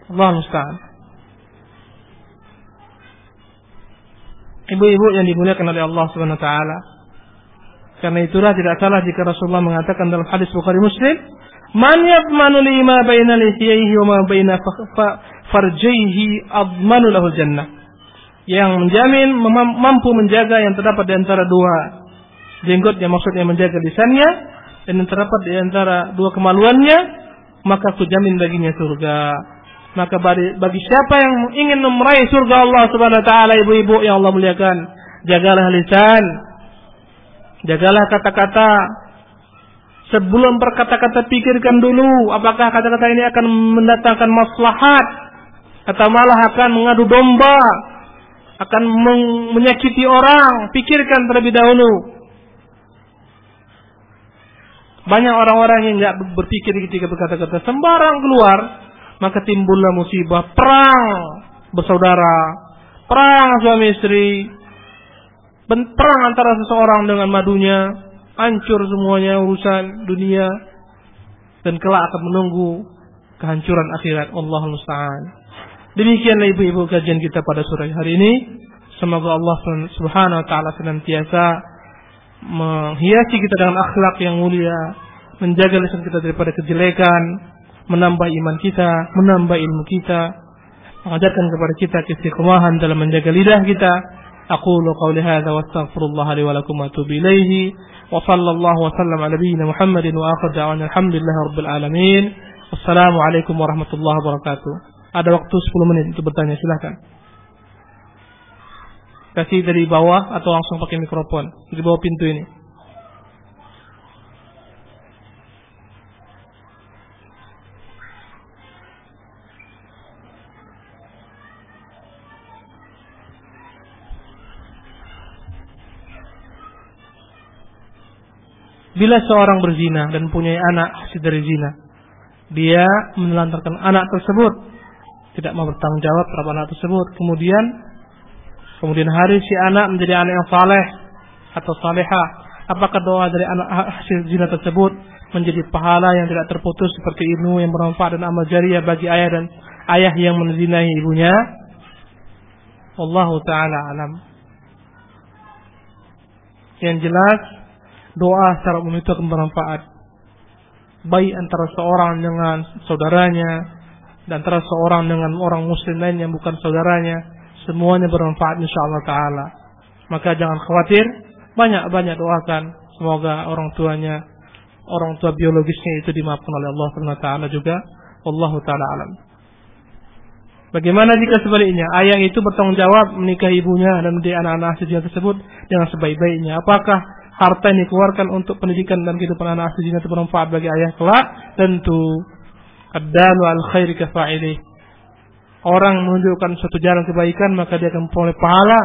Allah musta'an. Ibu-ibu yang dimuliakan oleh Allah Subhanahu wa taala. Karena itulah tidak salah jika Rasulullah mengatakan dalam hadis Bukhari Muslim, "Man yadmanu li ma baina lihiyaihi wa ma baina farjaihi admanu lahu jannah." Yang menjamin mampu menjaga yang terdapat di antara dua jenggot, yang maksudnya menjaga lisannya, dan yang terdapat di antara dua kemaluannya, maka aku jamin baginya surga. Maka bagi siapa yang ingin meraih surga Allah Subhanahu wa taala, ibu-ibu yang Allah muliakan, jagalah lisan, jagalah kata-kata. Sebelum berkata-kata pikirkan dulu apakah kata-kata ini akan mendatangkan maslahat atau malah akan mengadu domba, akan menyakiti orang. Pikirkan terlebih dahulu. Banyak orang-orang yang enggak berpikir ketika berkata-kata, sembarang keluar, maka timbullah musibah, perang bersaudara, perang suami istri, perang antara seseorang dengan madunya, hancur semuanya urusan dunia, dan kelak akan menunggu kehancuran akhirat. Allahul musta'an. Demikianlah ibu-ibu kajian kita pada sore hari ini. Semoga Allah Subhanahu wa taala senantiasa menghiasi kita dengan akhlak yang mulia, menjaga lisan kita daripada kejelekan, menambah iman kita, menambah ilmu kita, mengajarkan kepada kita keistiqomahan dalam menjaga lidah kita. Aqulu qawli hadza wa astaghfirullah li wa lakum wa atubu ilaihi wa sallallahu wa sallam ala nabiyyina Muhammadin wa akhir da'wana alhamdulillahi rabbil alamin. Wassalamu alaikum warahmatullahi wabarakatuh. Ada waktu 10 menit untuk bertanya, silakan. Kasih dari bawah atau langsung pakai mikrofon di bawah pintu ini. Bila seorang berzina dan punya anak hasil dari zina, dia menelantarkan anak tersebut, tidak mau bertanggung jawab terhadap anak tersebut. Kemudian hari si anak menjadi anak yang saleh atau salehah, apakah doa dari anak hasil zina tersebut menjadi pahala yang tidak terputus seperti ilmu yang bermanfaat dan amal jariah bagi ayah dan ayah yang menzinai ibunya? Wallahu ta'ala alam. Yang jelas, doa secara umum itu akan bermanfaat, baik antara seorang dengan saudaranya dan antara seorang dengan orang muslim lain yang bukan saudaranya, semuanya bermanfaat insyaallah taala. Maka jangan khawatir, banyak-banyak doakan semoga orang tua biologisnya itu dimaafkan oleh Allah Subhanahu wa taala juga. Wallahu taala alam. Bagaimana jika sebaliknya, ayah itu bertanggung jawab menikahi ibunya dan mendidik anak-anak hasil tersebut dengan sebaik-baiknya? Apakah harta yang dikeluarkan untuk pendidikan dan kehidupan anak hasil itu bermanfaat bagi ayah kelak? Tentu. Ad-dalu al-khairi kafa'ilih. Orang menunjukkan suatu jalan kebaikan, maka dia akan memperoleh pahala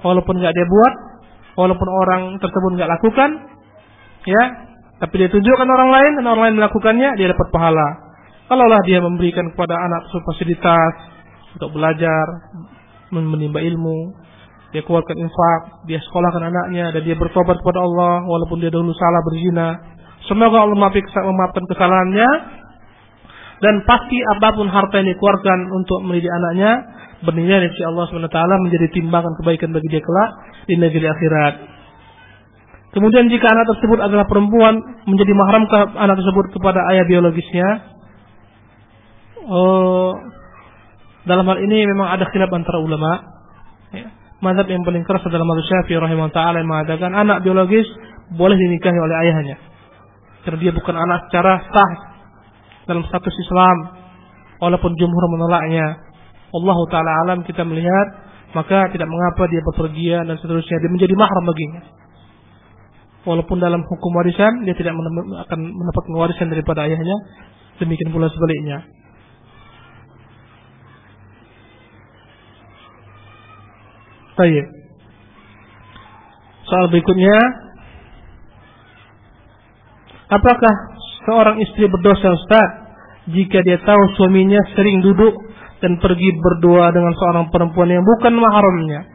walaupun enggak dia buat, walaupun orang tersebut enggak lakukan, ya, tapi dia tunjukkan orang lain dan orang lain melakukannya, dia dapat pahala. Kalaulah dia memberikan kepada anak fasilitas untuk belajar, menimba ilmu, dia keluarkan infak, dia sekolahkan anaknya, dan dia bertobat kepada Allah walaupun dia dahulu salah berzina, semoga Allah memaafkan kesalahannya. Dan pasti apapun harta yang dikeluarkan untuk mendidik anaknya bernilai di sisi Allah SWT, menjadi timbangan kebaikan bagi dia kelak di negeri akhirat. Kemudian jika anak tersebut adalah perempuan, menjadi mahramkah anak tersebut kepada ayah biologisnya? Dalam hal ini memang ada khilaf antara ulama. Mazhab yang paling keras adalah mazhab Syafi'i rahimahullah taala yang mengatakan anak biologis boleh dinikahi oleh ayahnya, karena dia bukan anak secara sah dalam status Islam, walaupun jumhur menolaknya. Allahu taala alam, kita melihat maka tidak mengapa dia bepergian dan seterusnya, dia menjadi mahram baginya. Walaupun dalam hukum warisan dia tidak akan mendapatkan warisan daripada ayahnya, demikian pula sebaliknya. Baik. Soal berikutnya, apakah seorang istri berdosa, Ustaz, jika dia tahu suaminya sering duduk dan pergi berdua dengan seorang perempuan yang bukan mahramnya?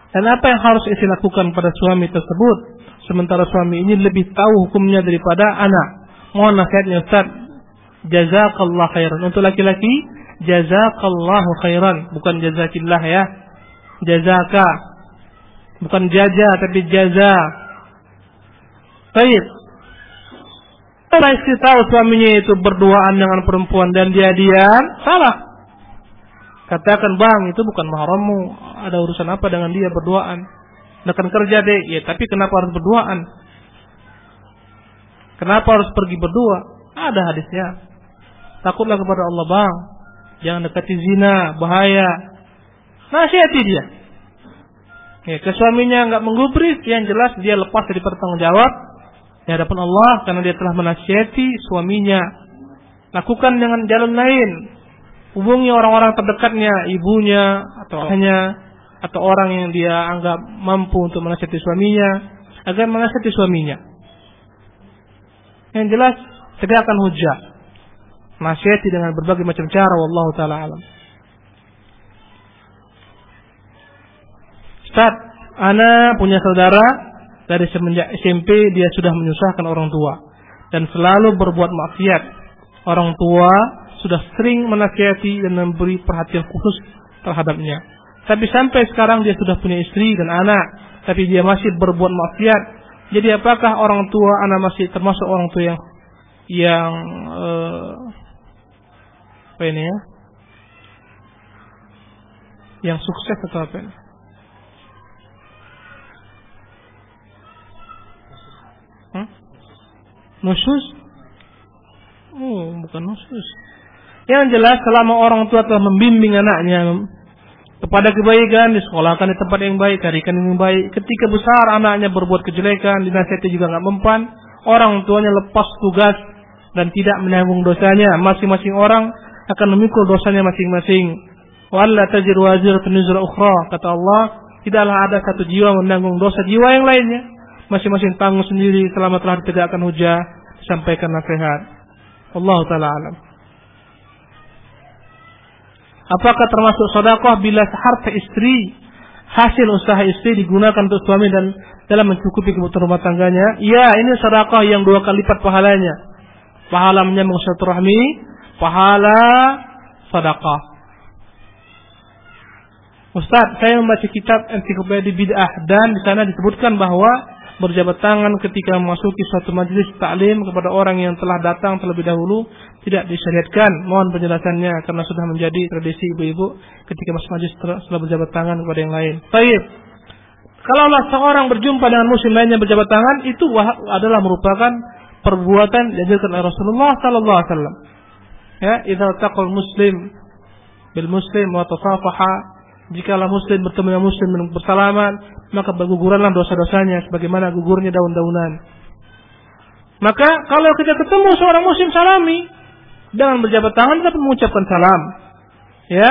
Dan apa yang harus istri lakukan pada suami tersebut, sementara suami ini lebih tahu hukumnya daripada anak? Mohon nasihatnya, Ustaz. Jazakallah khairan. Untuk laki-laki, jazakallahu khairan, bukan jazakillah ya. Jazaka, bukan jaza tapi jaza. Baik. Kalau istri tahu suaminya itu berduaan dengan perempuan dan dia diam, salah. Katakan, bang, itu bukan mahrammu, ada urusan apa dengan dia berduaan? Akan kerja deh, ya, tapi kenapa harus berduaan? Kenapa harus pergi berdua? Ada hadisnya. Takutlah kepada Allah, bang, jangan dekati zina, bahaya. Nasihati dia. Ya, ke suaminya enggak menggubris, yang jelas dia lepas dari pertanggung jawab di hadapan Allah karena dia telah menasihati suaminya. Lakukan dengan jalan lain. Hubungi orang-orang terdekatnya, ibunya atau ayahnya atau orang yang dia anggap mampu untuk menasihati suaminya agar menasihati suaminya. Yang jelas tegakkan hujjah. Nasihati dengan berbagai macam cara, wallahu taala alam. Ustaz, ana punya saudara dari semenjak SMP dia sudah menyusahkan orang tua dan selalu berbuat maksiat. Orang tua sudah sering menasihati dan memberi perhatian khusus terhadapnya. Tapi sampai sekarang dia sudah punya istri dan anak, tapi dia masih berbuat maksiat. Jadi apakah orang tua ana masih termasuk orang tua yang apa ini ya? Yang sukses atau apa ini? Nusus? Bukan nusus. Yang jelas selama orang tua telah membimbing anaknya kepada kebaikan, disekolahkan di tempat yang baik, carikan yang baik. Ketika besar anaknya berbuat kejelekan, dinasihati juga enggak mempan, orang tuanya lepas tugas dan tidak menanggung dosanya. Masing-masing orang akan memikul dosanya masing-masing. Walla taziru waziratun wizra ukhra, kata Allah, tidaklah ada satu jiwa menanggung dosa jiwa yang lainnya. masing-masing tanggung sendiri selama telah ditegakkan hujah, disampaikan nasihat. Allah taala alam. Apakah termasuk sedekah bila harta istri, hasil usaha istri digunakan untuk suami dan dalam mencukupi kebutuhan rumah tangganya? Ya, ini sedekah yang 2 kali lipat pahalanya. Pahala menyambung silaturahmi, pahala sedekah. Ustaz, saya membaca kitab Ensiklopedia Bid'ah dan di sana disebutkan bahwa berjabat tangan ketika memasuki suatu majelis taklim kepada orang yang telah datang terlebih dahulu tidak disyariatkan. Mohon penjelasannya karena sudah menjadi tradisi ibu-ibu ketika masuk majelis setelah berjabat tangan kepada yang lain. Baik. Kalau seorang berjumpa dengan muslim lainnya berjabat tangan, itu adalah merupakan perbuatan diajarkan oleh Rasulullah sallallahu alaihi wasallam. Ya, idza taqal muslim bil muslim wa tasafaha, jikalau muslim bertemu dengan muslim dan bersalaman, maka berguguranlah dosa-dosanya sebagaimana gugurnya daun-daunan. Maka kalau kita ketemu seorang muslim salami dengan berjabat tangan tetap mengucapkan salam. Ya,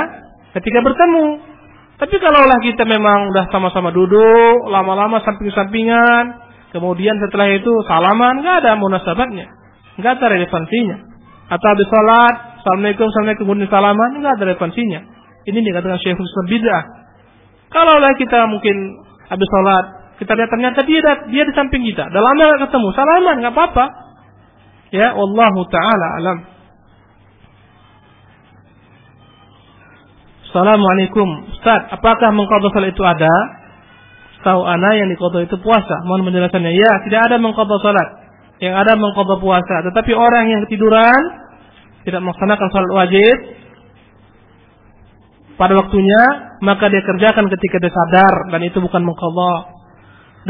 ketika bertemu. Tapi kalaulah kita memang udah sama-sama duduk, lama-lama samping-sampingan, kemudian setelah itu salaman, enggak ada munasabatnya, enggak ada relevansinya. Atau habis salat, assalamualaikum, kemudian salaman, enggak ada relevansinya. Ini dikatakan Syekhul Islam bid'ah. Kalaulah kita mungkin habis salat, kita lihat ternyata dia di samping kita, dalam lama ketemu, salaman, enggak apa-apa. Ya, wallahu taala alam. Assalamualaikum. Ustaz, apakah mengqadha salat itu ada? Setahu ana yang diqadha itu puasa. Mohon penjelasannya. Ya, tidak ada mengqadha salat. Yang ada mengqadha puasa. Tetapi orang yang ketiduran tidak melaksanakan salat wajib pada waktunya, maka dia kerjakan ketika dia sadar dan itu bukan mengqadha.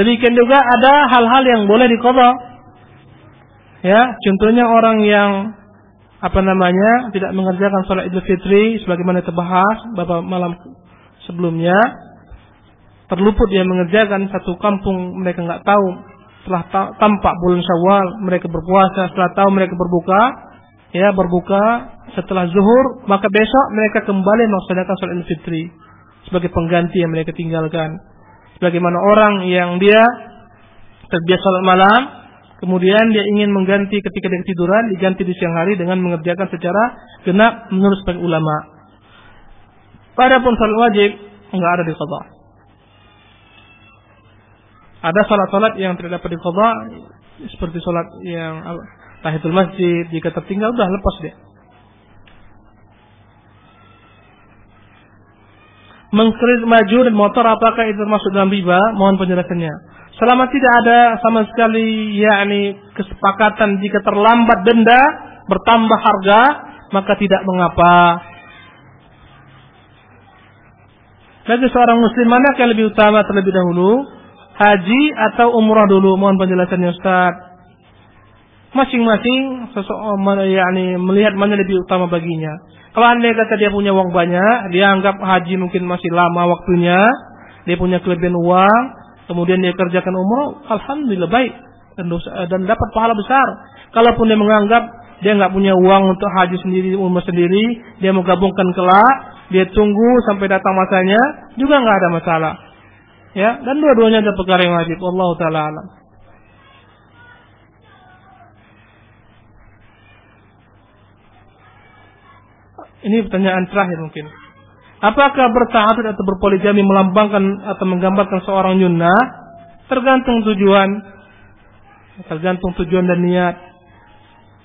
Demikian juga ada hal-hal yang boleh diqadha. Ya, contohnya orang yang tidak mengerjakan salat Idul Fitri sebagaimana terbahas beberapa malam sebelumnya, terluput dia mengerjakan, satu kampung mereka enggak tahu, setelah tampak bulan Syawal mereka berpuasa, setelah tahu mereka berbuka setelah zuhur, maka besok mereka kembali melaksanakan salat Idul Fitri sebagai pengganti yang mereka tinggalkan. Sebagaimana orang yang dia terbiasa salat malam, kemudian dia ingin mengganti ketika dia ketiduran, diganti di siang hari dengan mengerjakan secara genap menurut sebagian ulama. Adapun salat wajib enggak ada diqadha. Ada salat-salat yang tidak dapat diqadha, seperti salat yang tahiyatul masjid, jika tertinggal sudah lepas dia. Mengkredit maju dan motor, apakah itu termasuk dalam riba? Mohon penjelasannya. Selama tidak ada sama sekali kesepakatan, jika terlambat denda bertambah harga, maka tidak mengapa. Bagi seorang muslim, mana yang lebih utama terlebih dahulu? Haji atau umrah dulu? Mohon penjelasannya Ustaz. Masing-masing melihat mana lebih utama baginya. Kalau anda kata dia punya uang banyak, dia anggap haji mungkin masih lama waktunya, dia punya kelebihan uang, kemudian dia kerjakan umrah, alhamdulillah baik dan dapat pahala besar. Kalaupun dia menganggap dia nggak punya uang untuk haji sendiri, umrah sendiri, dia mau gabungkan kelak, dia tunggu sampai datang masanya, juga nggak ada masalah. Ya, dan dua-duanya ada perkara yang wajib. Wallahu taala alam. Ini pertanyaan terakhir mungkin. Apakah berta'addud atau berpoligami melambangkan atau menggambarkan seorang nyunnah? Tergantung tujuan dan niat.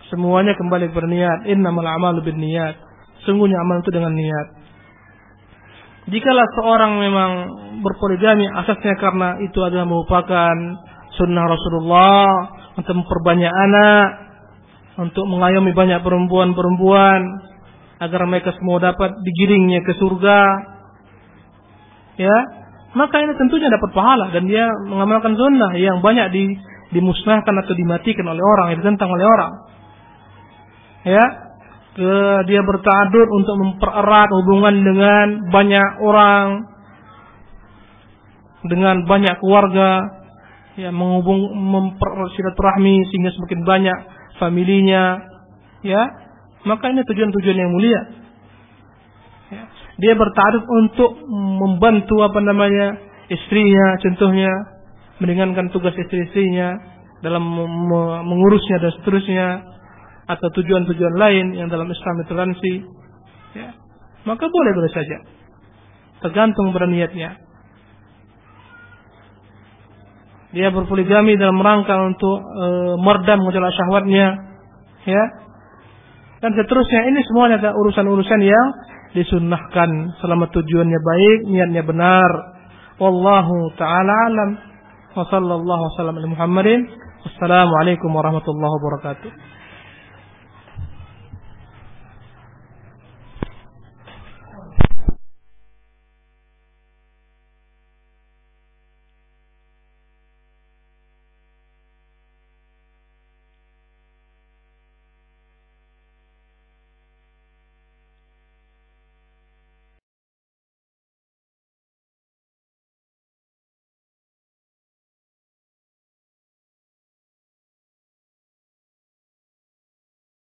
Semuanya kembali berniat. Innamal a'malu binniyat. Sungguhnya amal itu dengan niat. Jikalau seorang memang berpoligami asasnya karena itu adalah merupakan sunnah Rasulullah untuk memperbanyak anak, untuk mengayomi banyak perempuan-perempuan agar mereka semua dapat digiringnya ke surga, ya, maka ini tentunya dapat pahala dan dia mengamalkan sunnah yang banyak dimusnahkan atau dimatikan oleh orang, yang ditentang oleh orang. Ya, dia berta'addud untuk mempererat hubungan dengan banyak orang, dengan banyak keluarga, ya, mempererat silaturahmi sehingga semakin banyak familinya, ya. Maka ini tujuan-tujuan yang mulia. Ya. Dia berta'addud untuk membantu istrinya contohnya, meringankan tugas istri-istrinya dalam mengurusnya dan seterusnya, atau tujuan-tujuan lain yang dalam Islam toleransi, ya, maka boleh saja, tergantung pada niatnya. Dia berpoligami dalam rangka untuk meredam gejolak syahwatnya, ya, dan seterusnya. Ini semuanya adalah urusan-urusan yang disunnahkan selama tujuannya baik, niatnya benar. Wallahu ta'ala alam. Wa sallallahu wasallam ala Muhammadin. Wassalamualaikum warahmatullahi wabarakatuh.